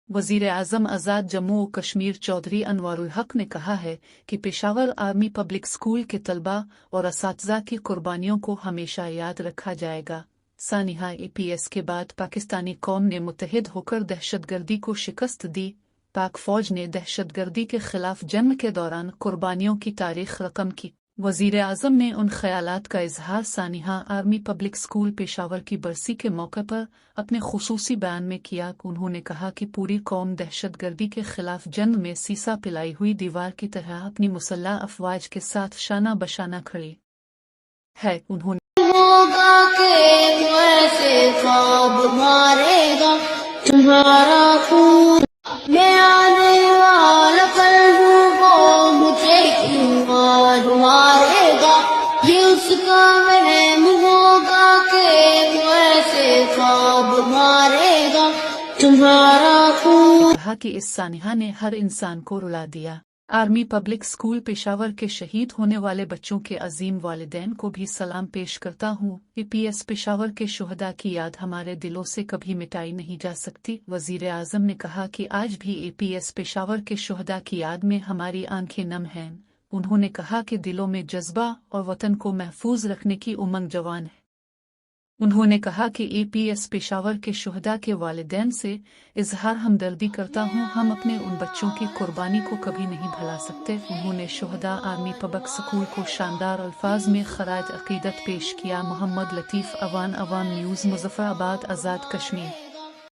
वज़ीर आज़म आज़ाद जम्मू और कश्मीर चौधरी अनवारुल हक ने कहा है कि पेशावर आर्मी पब्लिक स्कूल के तलबा और असातिज़ा की कुर्बानियों को हमेशा याद रखा जाएगा। सानिहा APS के बाद पाकिस्तानी कौम ने मुत्तहिद होकर दहशतगर्दी को शिकस्त दी। पाक फौज ने दहशतगर्दी के खिलाफ जंग के दौरान कुर्बानियों की तारीख रकम की। वज़ीर आज़म ने उन ख़यालात का इजहार सानिहा आर्मी पब्लिक स्कूल पेशावर की बरसी के मौके पर अपने खुसूसी बयान में किया। उन्होंने कहा कि पूरी कौम दहशतगर्दी के खिलाफ जंग में सीसा पिलाई हुई दीवार की तरह अपनी मुसल्लह अफवाज के साथ शाना बशाना खड़ी है। उन्होंने ख्वाब मारेगा तुम्हारा खून मैं आने वाला कल को मुझे ईमान मारेगा ये उसका वहम होगा कि वैसे ख्वाब मारेगा तुम्हारा खून। कहा कि इस सानिहा ने हर इंसान को रुला दिया। आर्मी पब्लिक स्कूल पेशावर के शहीद होने वाले बच्चों के अजीम वालिदैन को भी सलाम पेश करता हूँ। APS पेशावर के शुहदा की याद हमारे दिलों से कभी मिटाई नहीं जा सकती। वज़ीर आज़म ने कहा कि आज भी APS पेशावर के शुहदा की याद में हमारी आंखें नम हैं। उन्होंने कहा कि दिलों में जज्बा और वतन को महफूज रखने की उमंग जवान है। उन्होंने कहा कि APS पेशावर के शुहदा के वालिदैन से इजहार हमदर्दी करता हूँ। हम अपने उन बच्चों की कुर्बानी को कभी नहीं भुला सकते। उन्होंने शुहदा आर्मी पब्लिक स्कूल को शानदार अल्फाज में खराज अकीदत पेश किया। मोहम्मद लतीफ़ अवान न्यूज़ मुज़फ़्फ़राबाद आज़ाद कश्मीर।